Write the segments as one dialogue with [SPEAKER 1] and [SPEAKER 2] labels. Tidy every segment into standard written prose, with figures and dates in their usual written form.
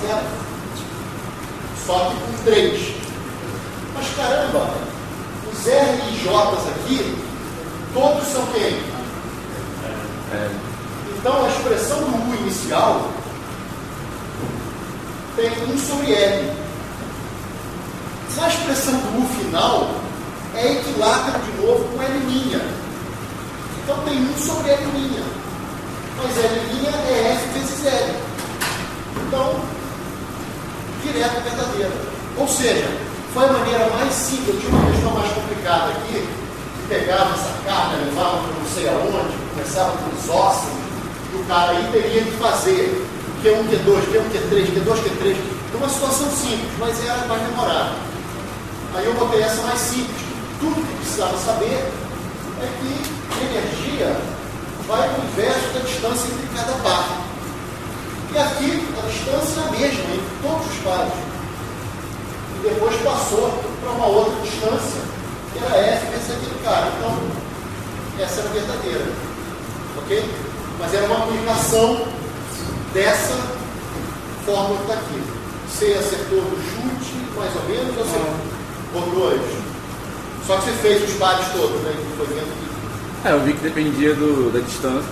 [SPEAKER 1] 0. Só que com 3. Mas caramba, os R e J's aqui, todos são quem? Então a expressão do U inicial tem 1 sobre L. Na expressão do U final, é equilátero de novo com L'. Então tem 1 sobre L'. Mas L' é F vezes L. Então, direto verdadeira. Ou seja, foi a maneira mais simples. Eu tinha uma questão mais complicada aqui, que pegava essa carga, levava para não sei aonde, começava com os ossos, e o cara aí teria que fazer Q1, Q2, Q1, Q3, Q2, Q3. Uma situação simples, mas era mais demorada. Aí eu botei essa mais simples. Tudo que precisava saber é que energia vai ao inverso da distância entre cada par. E aqui a distância é a mesma entre todos os pares. E depois passou para uma outra distância, que era F vezes aquele cara. Então, essa era a verdadeira. Ok? Mas era uma aplicação dessa fórmula que está aqui. Você acertou no chute, mais ou menos, ou você botou dois? Só que você fez os pares todos, né? Que foi vendo aqui.
[SPEAKER 2] Eu vi que dependia da distância.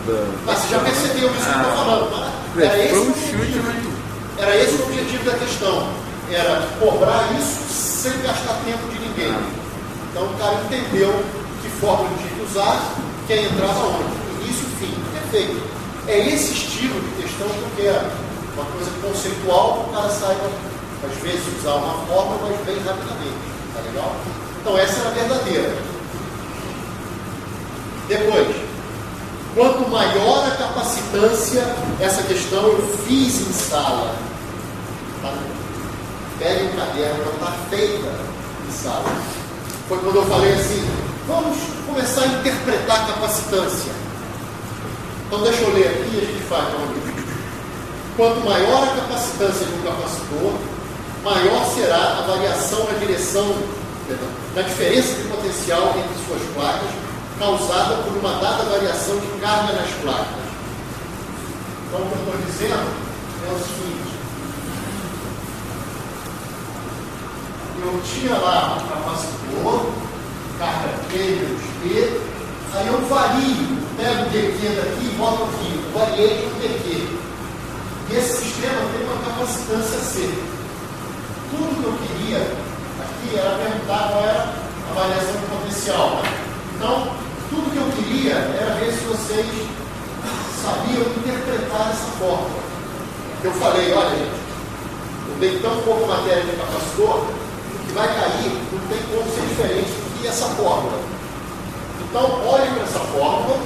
[SPEAKER 1] Mas você já percebeu isso que eu estou falando. Era esse,
[SPEAKER 2] foi um chute, mas...
[SPEAKER 1] Era esse o objetivo da questão. Era cobrar isso sem gastar tempo de ninguém. Então o cara entendeu que fórmula tinha que usar, quem entrava onde. Início e fim. Perfeito. É esse estilo de questão que eu quero. Uma coisa conceitual, o cara saiba, às vezes, usar uma fórmula, mas bem rapidamente. Tá legal? Então essa era a verdadeira. Depois, quanto maior a capacitância, essa questão eu fiz em sala. Tá? Pegue um caderno, ela está feita em sala. Foi quando eu falei assim, vamos começar a interpretar a capacitância. Então deixa eu ler aqui e a gente faz. Quanto maior a capacitância de um capacitor, maior será a variação na direção, na diferença de potencial entre suas placas, causada por uma dada variação de carga nas placas. Então, o que eu estou dizendo é o seguinte: eu tinha lá um capacitor, carga Q menos P, aí eu vario, pego o dQ daqui e boto aqui, variei o dQ. E esse sistema tem uma capacitância C. Tudo que eu queria aqui era perguntar qual era a variação de potencial. Né? Então, tudo que eu queria era ver se vocês sabiam interpretar essa fórmula. Eu falei, olha, gente, eu dei tão pouco matéria de capacitor, o que vai cair não tem como ser diferente do que essa fórmula. Então, olhem para essa fórmula,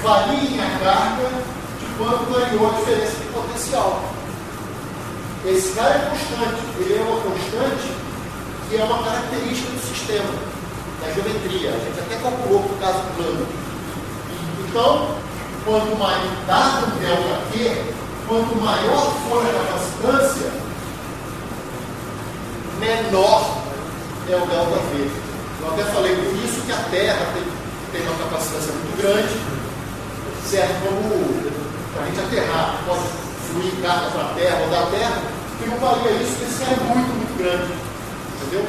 [SPEAKER 1] variem a carga de quanto variou a diferença de potencial. Esse cara é constante, ele é uma constante que é uma característica do sistema, da geometria. A gente até calculou por caso plano. Então, quanto mais dado o delta Q, quanto maior for a capacitância, menor é o delta V. Eu até falei por isso que a Terra tem uma capacitância muito grande, serve como para a gente aterrar, pode fluir carga para a Terra ou da Terra, e não valia isso, porque esse cara é muito, muito grande. Entendeu?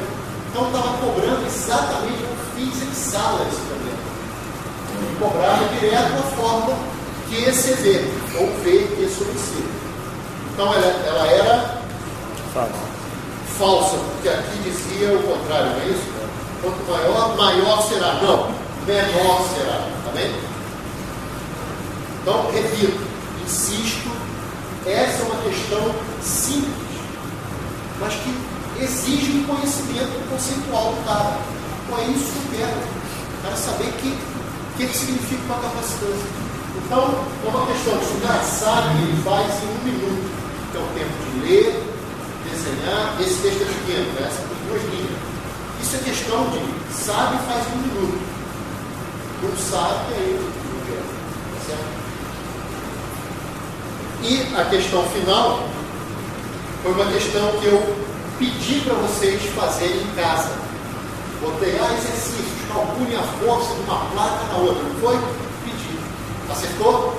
[SPEAKER 1] Então eu estava cobrando exatamente, eu fiz em sala esse problema. E cobrava direto a fórmula QCV, ou V, Q sobre C. Então ela era falsa, porque aqui dizia o contrário, não é isso? Quanto maior, maior será. Não, menor será. Tá bem? Então, repito, insisto, essa é uma questão simples, mas que exige um conhecimento conceitual do cara. Então é isso que eu quero. O cara saber o que significa uma capacitância. Então, é uma questão que o cara sabe, ele faz em 1 minuto, que é o tempo de ler, desenhar. Esse texto é pequeno, né? Essa tem 2 linhas. Isso é questão de sabe e faz em 1 minuto. Não sabe, aí não quer. Tá certo? E a questão final foi uma questão que eu pedi para vocês fazerem em casa. Botei exercícios, calcule a força de uma placa na outra. Não foi? Pedi. Acertou?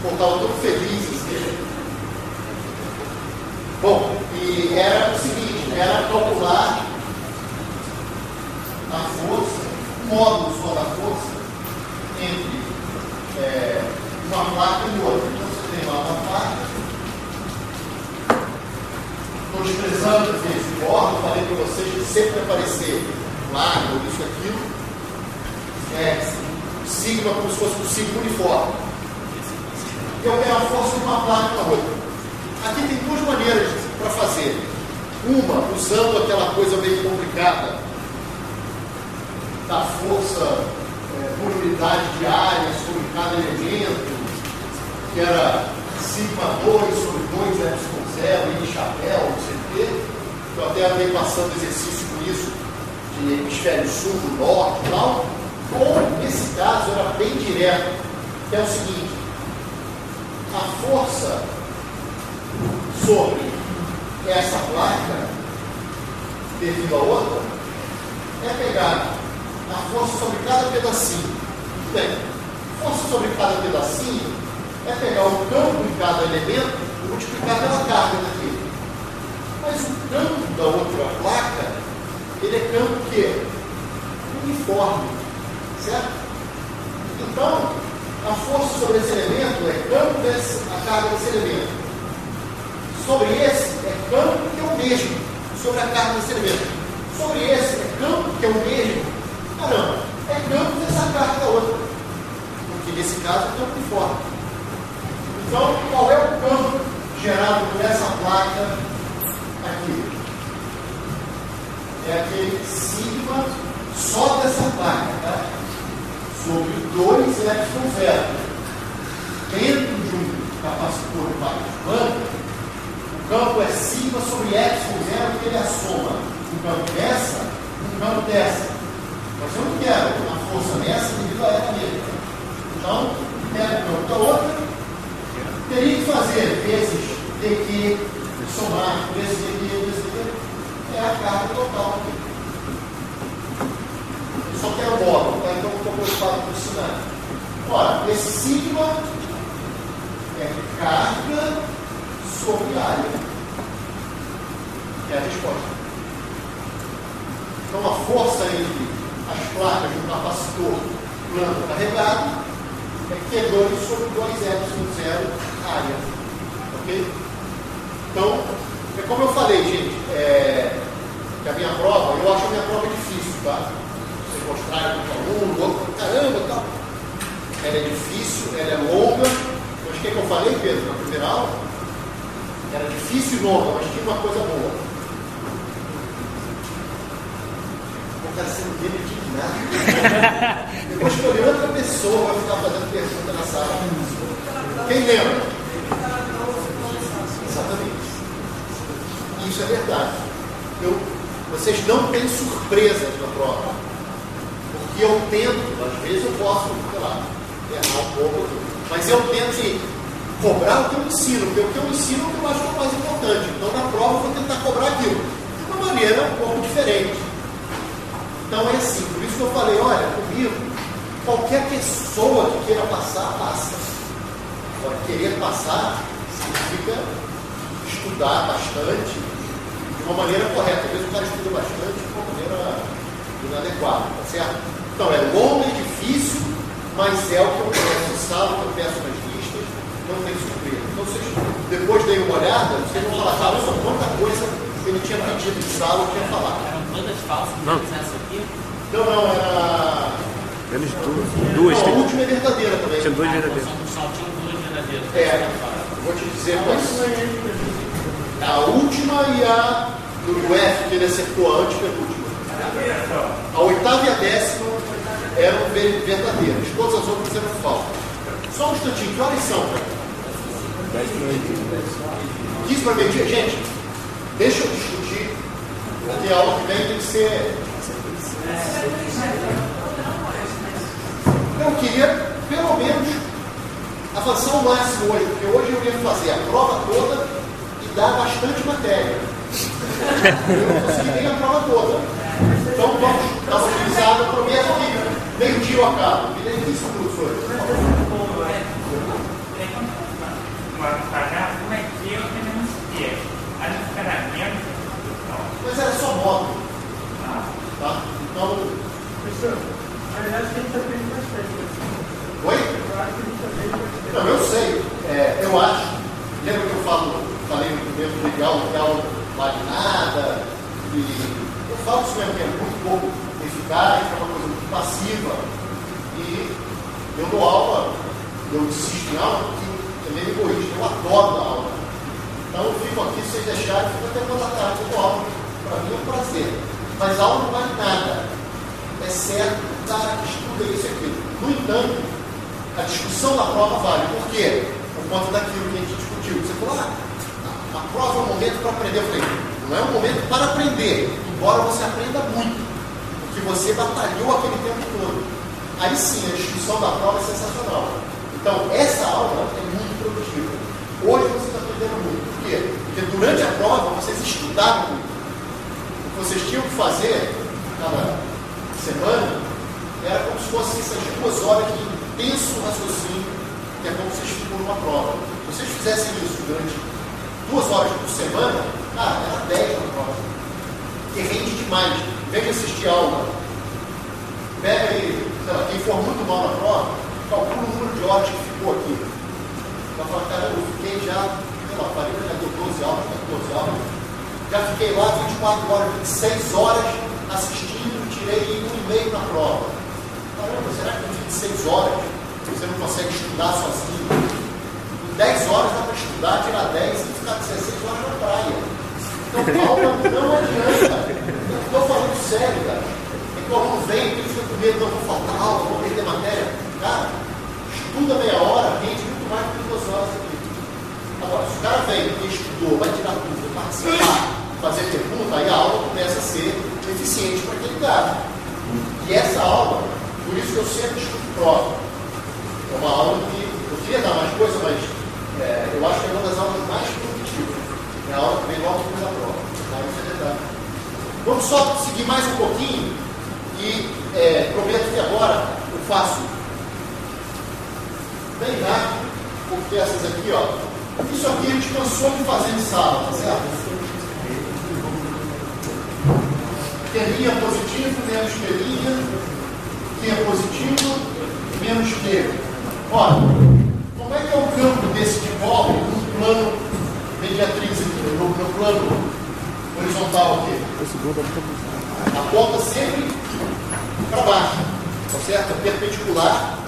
[SPEAKER 1] Pô, estava todo feliz assim. Bom, e era o seguinte, era calcular a força, o módulo só da força entre uma placa e outra. Então você tem lá uma placa, estou desprezando esse bordo, falei para vocês que sempre vai aparecer placa ou isso, aquilo, sigma como se fosse um sigma uniforme. Eu quero a força de uma placa para outra. Aqui tem duas maneiras para fazer. Uma, usando aquela coisa meio complicada da força por unidade de área sobre cada elemento, que era sigma 2 sobre 2 epsilon 0, e chapéu, não sei o quê. Eu até andei passando exercício com isso, de hemisfério sul, norte e tal. Ou, nesse caso, era bem direto, que é o seguinte: a força sobre essa placa, devido a outra, é pegar a força sobre cada pedacinho. Bem, força sobre cada pedacinho é pegar o campo de cada elemento e multiplicar pela carga daquele. Mas o campo da outra placa, ele é campo que uniforme, certo? Então, a força sobre esse elemento é campo a carga desse elemento. Sobre esse é campo que é o mesmo, sobre a carga desse elemento. Sobre esse é campo que é o mesmo. Caramba, é campo dessa carga da outra. Porque nesse caso é campo uniforme. Então, qual é o campo gerado por essa placa aqui? É aquele sigma só dessa placa, tá? Sobre 2 epsilon 0. Dentro de um capacitor de vários planos, o campo é sigma sobre epsilon 0, que ele é a soma um campo dessa e um campo dessa. Mas eu não quero a força nessa devido a ela mesma. Então, pego o campo da outra, teria que fazer vezes dq, somar vezes dq, é a carga total aqui. Eu só quero módulo, tá? Então eu estou preocupado com ensinar. Ora, esse sigma é carga sobre área, que é a resposta. Então a força entre as placas do capacitor plano carregado é Q2 sobre 2 epsilon 0 área. Ok? Então, é como eu falei, gente, que a minha prova, eu acho a minha prova difícil, tá? Vocês mostraram para o aluno, o outro, caramba, tal. Ela é difícil, ela é longa. Mas o que eu falei, Pedro, na primeira aula? Era difícil e longa, mas tinha uma coisa boa. O cara sendo dele indignado. Depois escolher outra pessoa vai ficar fazendo pergunta na sala. Quem lembra? Exatamente. Isso é verdade. Vocês não têm surpresas na prova. Porque eu tento, às vezes eu posso, sei lá, errar um pouco, mas eu tento cobrar o que eu ensino, porque o que eu ensino é o que eu acho que é o mais importante. Então, na prova, eu vou tentar cobrar aquilo de uma maneira um pouco diferente. Então, é assim, por isso que eu falei, olha, comigo, qualquer pessoa que queira passar, passa. Agora, querer passar significa estudar bastante de uma maneira correta. Às vezes o cara estuda bastante de uma maneira inadequada, tá certo? Então, é longo e difícil, mas é o que eu peço em sala, o que eu peço nas listas, não tem surpresa. Então, vocês depois deem uma olhada, vocês vão falar, caramba, quanta coisa ele tinha pedido em sala, eu tinha falado.
[SPEAKER 3] Eram bandas falsas, não essa aqui?
[SPEAKER 1] Não, era...
[SPEAKER 2] Menos duas.
[SPEAKER 1] Não, a última é verdadeira também.
[SPEAKER 2] Tinha duas verdadeiras.
[SPEAKER 3] Só tinham duas verdadeiras.
[SPEAKER 1] Vou te dizer quais. A última e a do F, que ele acertou antes, penúltima. A oitava e a 10ª eram verdadeiras. Todas as outras eram falsas. Só um instantinho, que horas são?
[SPEAKER 2] 10 para
[SPEAKER 1] 15 para meio-dia? Gente, deixa eu discutir, porque a aula que vem tem que ser... Eu queria, pelo menos, avançar o máximo hoje, porque hoje eu ia fazer a prova toda e dar bastante matéria. Eu não consegui nem a prova toda. Então vamos dar uma utilizada, eu prometo que meio-dia eu acabo. Me dê 15 minutos hoje. eu desisto em aula porque é meio egoísta, eu adoro dar aula. Então eu fico aqui, se vocês deixarem, eu fico até quando a tarde eu dou aula. Para mim é um prazer. Mas a aula não vale nada. É certo, o cara que estuda isso e aquilo. No entanto, a discussão da prova vale. Por quê? Por conta daquilo que a gente discutiu. Você falou, a prova é um momento para aprender. Eu falei, não é um momento para aprender, embora você aprenda muito, porque você batalhou aquele tempo todo. Aí sim, a discussão da prova é sensacional. Então, essa aula é muito produtiva. Hoje você está aprendendo muito. Por quê? Porque durante a prova vocês estudaram muito. O que vocês tinham que fazer cada semana era como se fossem essas 2 horas de intenso raciocínio, que é como vocês ficam numa prova. Se vocês fizessem isso durante 2 horas por semana, era 10 na prova. Que rende demais. Em vez de assistir aula, pega aí, quem for muito mal na prova, calcula o número de horas que ficou aqui. Vai falar, cara, eu fiquei já, sei lá, já deu 12 aulas, 14 aulas. Já fiquei lá 24 horas, 26 horas assistindo, tirei 1,5 na prova. Caramba, será que em 26 horas você não consegue estudar sozinho? Em 10 horas dá para estudar, tirar 10 e ficar 16 horas na praia. Então, aula não adianta. Eu estou falando sério, cara. É que o aluno vem, ele fica com medo, não vou faltar aula, vou perder matéria. Cara, estuda meia hora, rende muito mais do que 2 horas aqui. Agora, se o cara vem e estudou, vai tirar dúvida, participar, fazer pergunta, aí a aula começa a ser eficiente para aquele cara. E essa aula, por isso que eu sempre estudo prova. É uma aula que eu queria dar mais coisa, mas eu acho que é uma das aulas mais produtivas. É a aula que vem logo depois da prova. Isso é verdade. Vamos só seguir mais um pouquinho e prometo que agora eu faço bem rápido, porque essas aqui, isso aqui a gente cansou de fazer em sala, tá certo? Terminha positivo, menos telinha, que é positivo, menos Q. Olha, como é que é o campo desse dipolo no plano mediatriz aqui, no plano horizontal aqui? Aponta sempre para baixo, tá certo? É perpendicular,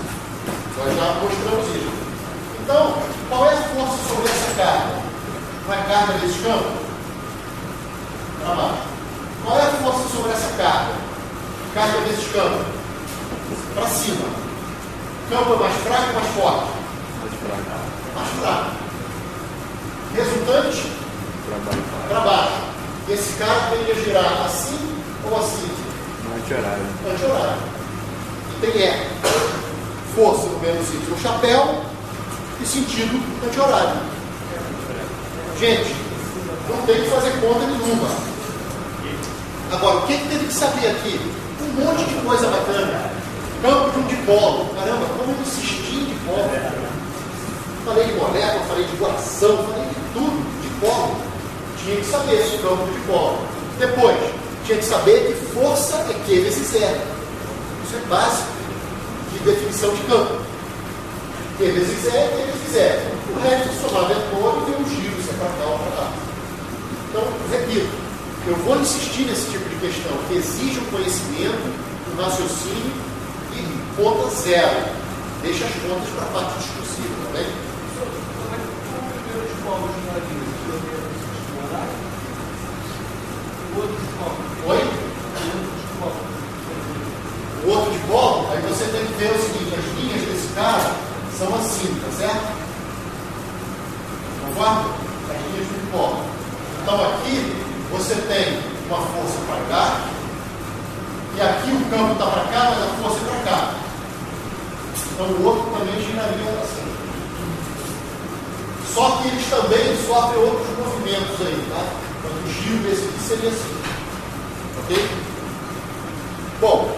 [SPEAKER 1] nós já mostramos isso. Então, qual é a força sobre essa carga? Não é carga desse campo? Para baixo. Qual é a força sobre essa carga? Carga desse campo? Para cima. O campo é mais fraco ou mais forte? Mais fraco. Resultante? Para baixo. Esse cara deveria girar assim ou assim?
[SPEAKER 2] Anti-horário.
[SPEAKER 1] Anti-horário. E tem força no mesmo sentido no chapéu e sentido anti-horário. Gente, não tem que fazer conta nenhuma. Agora, o que teve que saber aqui? Um monte de coisa bacana. Campo de um dipolo. Caramba, como insistir em dipolo? Falei de molécula, falei de coração, falei de tudo. Dipolo. Tinha que saber esse campo de dipolo. Depois, tinha que saber que força é Q vezes zero. Isso é básico de definição de campo. Q vezes zero é Q vezes zero. O resto é somar vetor e ver o giro, se é para cá ou para lá. Então, repito. Eu vou insistir nesse tipo de questão, que exige um conhecimento, um raciocínio e conta zero. Deixa as contas para a parte discursiva, tá bem? Oi? O outro de polo, aí você tem que ver o seguinte, as linhas desse cara são assim, tá certo? Concorda? As linhas de polo. Então aqui você tem uma força para cá, e aqui o campo está para cá, mas a força é para cá. Então o outro também giraria assim. Só que eles também sofrem outros movimentos aí, tá? Então o giro desse aqui seria assim. Ok? Bom,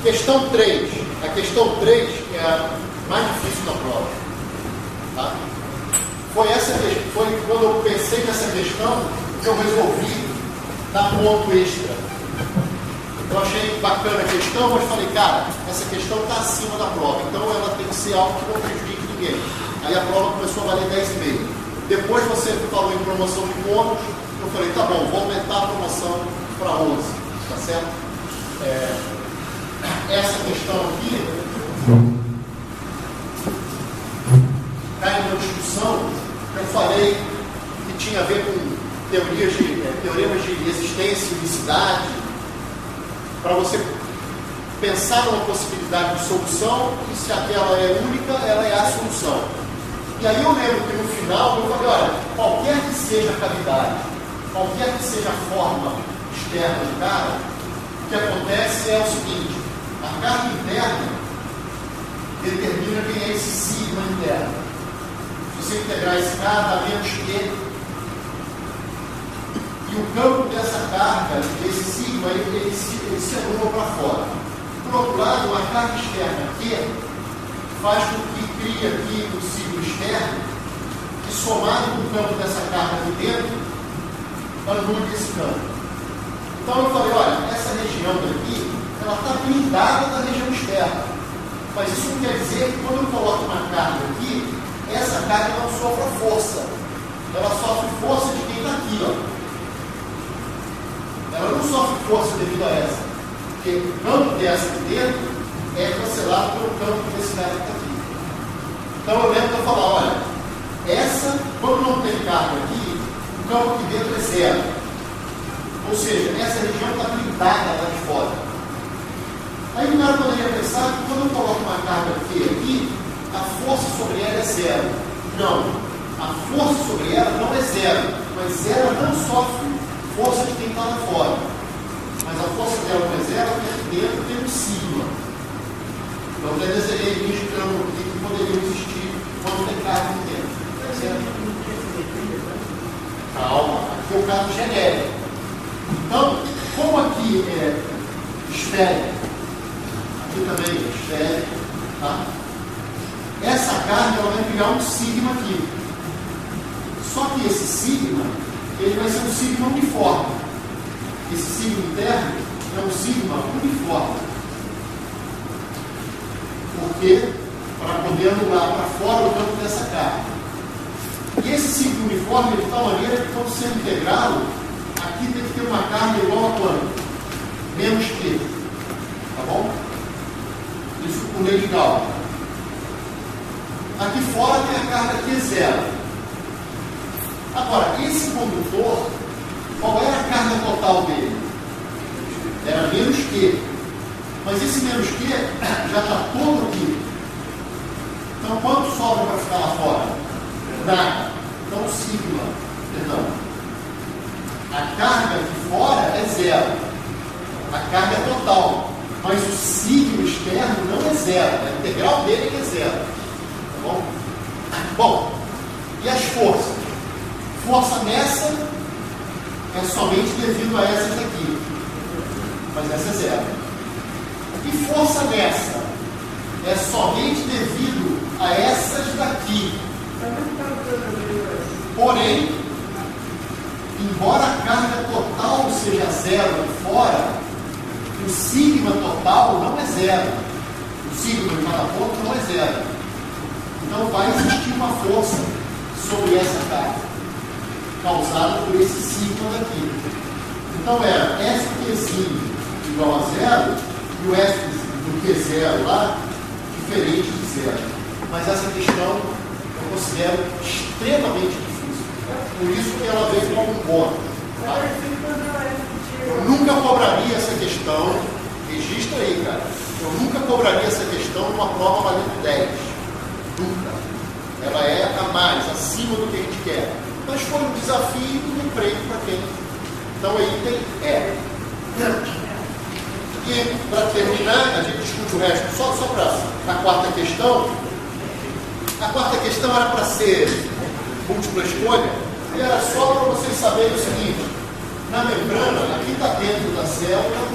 [SPEAKER 1] questão 3. A questão 3 é a mais difícil da prova. Tá? Foi quando eu pensei nessa questão que eu resolvi dar ponto extra. Eu achei bacana a questão, mas falei, cara, essa questão está acima da prova, então ela tem que ser algo que não prejudique ninguém. Aí a prova começou a valer 10,5. Depois você falou em promoção de pontos, eu falei, tá bom, vou aumentar a promoção para 11, tá certo? Essa questão aqui falei que tinha a ver com teoremas de existência e unicidade, para você pensar numa possibilidade de solução, e se aquela é única, ela é a solução. E aí eu lembro que no final eu falei, olha, qualquer que seja a cavidade, qualquer que seja a forma externa do cara, o que acontece é o seguinte: a carga interna determina quem é esse sigma interno. Se você integrar esse cara, dá menos que, e o campo dessa carga, desse sigma, ele se anula para fora. Por outro lado, a carga externa aqui faz com que crie aqui um sigma externo, que somado com o campo dessa carga aqui dentro, anule esse campo. Então eu falei, olha, essa região daqui, ela está blindada da região externa. Mas isso não quer dizer que quando eu coloco uma carga aqui, essa carga não sofre força. Ela sofre força de quem está aqui, ó. Ela não sofre força devido a essa. Porque o campo dessa aqui dentro é cancelado pelo campo desse cara que está aqui. Então eu lembro de eu falar, olha, essa, quando não tem carga aqui, o campo aqui dentro é zero. Ou seja, essa região está blindada lá de fora. Aí o cara poderia pensar que quando eu coloco uma carga aqui, a força sobre ela é zero. Não. A força sobre ela não é zero. Mas ela não sofre força de quem está lá fora. Mas a força dela não é zero, porque aqui dentro tem um sigma. Então eu desenhei aqui que poderia existir quando tem carga aqui dentro. Calma, aqui é o caso genérico. Então, como aqui é esférico, aqui também é esférico, tá? Essa carga ela vai criar um sigma aqui. Só que esse sigma, ele vai ser um sigma uniforme. Esse sigma interno é um sigma uniforme. Por quê? Para poder anular para fora o campo dessa carga. E esse sigma uniforme é de tal maneira que, quando você integrá-lo, aqui tem que ter uma carga igual a quanto? Menos que. Tá bom? Isso por lei de Gauss. Aqui fora tem a carga aqui zero. Agora, esse condutor, qual era a carga total dele? Era menos que. Mas esse menos que já está todo aqui. Então, quanto sobra para ficar lá fora? Nada. Então, sigma, perdão. A carga aqui fora é zero. A carga é total. Mas o sigma externo não é zero. A integral dele é zero. Tá bom? Bom, e as forças? Força nessa é somente devido a essas daqui. Mas essa é zero. E força nessa é somente devido a essas daqui. Porém, embora a carga total seja zero aqui fora, o sigma total não é zero. O sigma de cada ponto não é zero. Então vai existir uma força sobre essa carga, causada por esse sigma daqui. Então era Fq igual a zero e o F do Q0 lá diferente de zero. Mas essa questão eu considero extremamente difícil. Por isso que ela veio como um ponto. Tá? Eu nunca cobraria essa questão, registra aí, cara. Eu nunca cobraria essa questão numa prova valendo 10. Nunca. Ela é a mais, acima do que a gente quer. Mas foi um desafio e um emprego para quem. Então aí tem E para terminar, a gente discute o resto só para a quarta questão. A quarta questão era para ser múltipla escolha, e era só para vocês saberem o seguinte: na membrana, aqui está dentro da célula,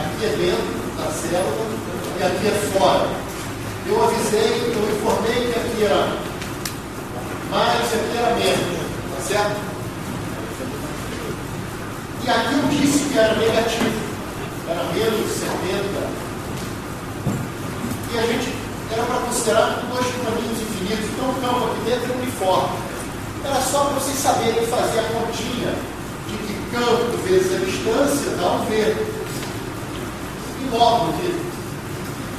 [SPEAKER 1] aqui é dentro da célula e aqui é fora. Eu avisei, eu informei que aqui era mais e aqui era menos, tá certo? E aqui eu disse que era negativo, era menos 70. E a gente era para considerar dois caminhos infinitos, então o campo aqui dentro é uniforme. Era só para vocês saberem fazer a continha de que campo vezes a distância dá um V. E logo que,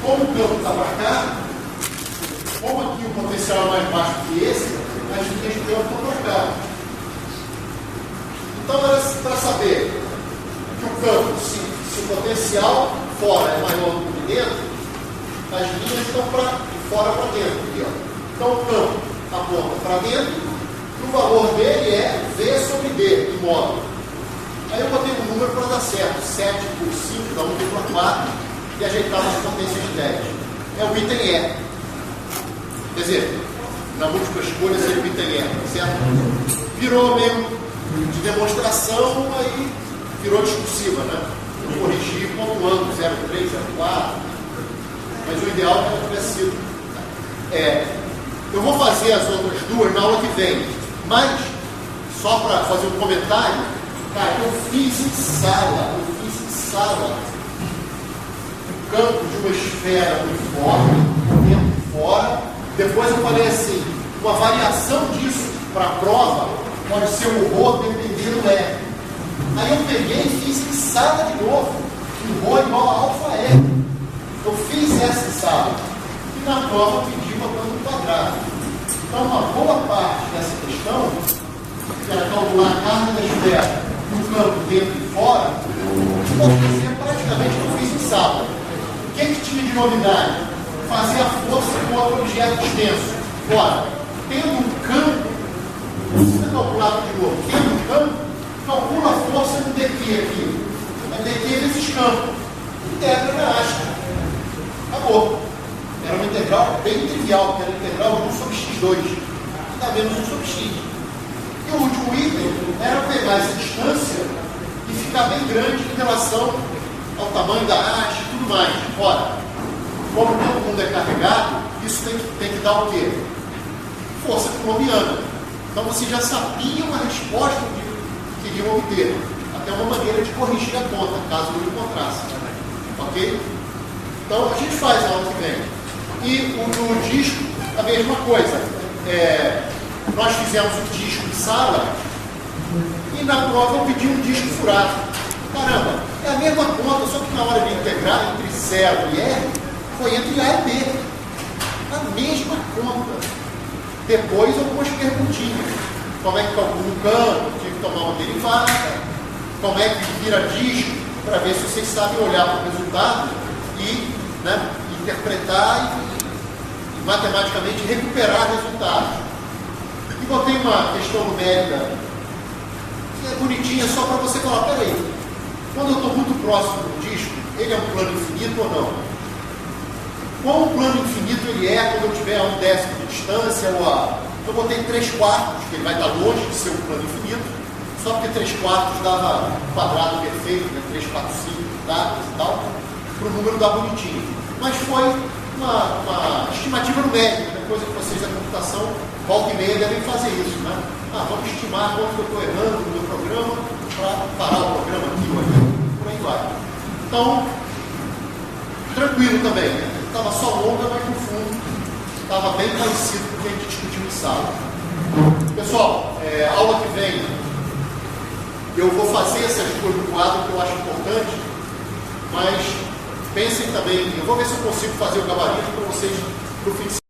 [SPEAKER 1] como o campo está para cá, como aqui o potencial é mais baixo que esse, a saber que o campo, se o potencial fora é maior do que dentro, as linhas estão de fora para dentro. Aqui, ó. Então o campo aponta para dentro, e o valor dele é V sobre D, do módulo. Aí eu botei um número para dar certo, 7 por 5 dá 1,4 e ajeitar as potências de 10. É o item E. Quer dizer, na múltipla escolha seria o item E, certo? Virou meio de demonstração, aí virou discursiva, né? Eu corrigi pontuando 0,3, 0,4, mas o ideal é que tivesse sido. Eu vou fazer as outras duas na aula que vem, mas, só para fazer um comentário, cara, eu fiz em sala o campo de uma esfera uniforme, dentro e fora. Depois eu falei assim, uma variação disso para a prova pode ser um rho dependendo do R. Aí eu peguei e fiz em sala de novo, um rho igual a alfa R. Eu fiz essa em sala. E na prova eu pedi botando um quadrado. Então uma boa parte dessa questão, que era calcular a carga da esfera no campo dentro e fora, pode ser praticamente o que eu fiz em sala. O que tinha de novidade? Fazer a força com outro objeto extenso. Ora, tendo um campo, não precisa calcular de novo, tendo um campo, calcula a força no dq aqui. É dq vezes campo. Integra na asta. Acabou. Era uma integral bem trivial, que era a integral de 1 sobre x2. E dá menos 1 sobre x. E o último item era pegar essa distância e ficar bem grande em relação ao tamanho da haste e tudo mais. Ora, como todo mundo é carregado, isso tem que dar o quê? Força coulombiana. Então vocês já sabiam a resposta que queriam obter. Até uma maneira de corrigir a conta, caso não encontrasse. Ok? Então a gente faz a aula que vem. E o disco, a mesma coisa. Nós fizemos o disco em sala e na prova eu pedi um disco furado. Caramba, é a mesma conta, só que na hora de integrar entre 0 e R, foi entre A e B. A mesma conta. Depois algumas perguntinhas. Como é que calcula o campo? Tinha que tomar uma derivada. Como é que vira disco? Para ver se vocês sabem olhar para o resultado e interpretar e matematicamente recuperar resultados. E botei uma questão numérica que é bonitinha só para você falar, peraí, quando eu estou muito próximo do disco, ele é um plano infinito ou não? Qual plano infinito ele é quando eu tiver a 1/10 de distância ou a... Eu botei 3/4, que ele vai estar longe de ser um plano infinito, só porque 3/4 dava um quadrado perfeito, né? 3, 4, 5 dados e tal, para o número dar bonitinho. Mas foi uma estimativa numérica, né? Coisa que vocês da computação, volta e meia, devem fazer isso, né? Vamos estimar quanto eu estou errando no meu programa para parar o programa aqui ou aqui, por aí vai. Então, tranquilo também, né? Estava só longa, mas no fundo estava bem parecido com o que a gente discutiu em sala. Pessoal, aula que vem eu vou fazer essas coisas no quadro que eu acho importante, mas pensem também, eu vou ver se eu consigo fazer o gabarito para vocês no fim de semana.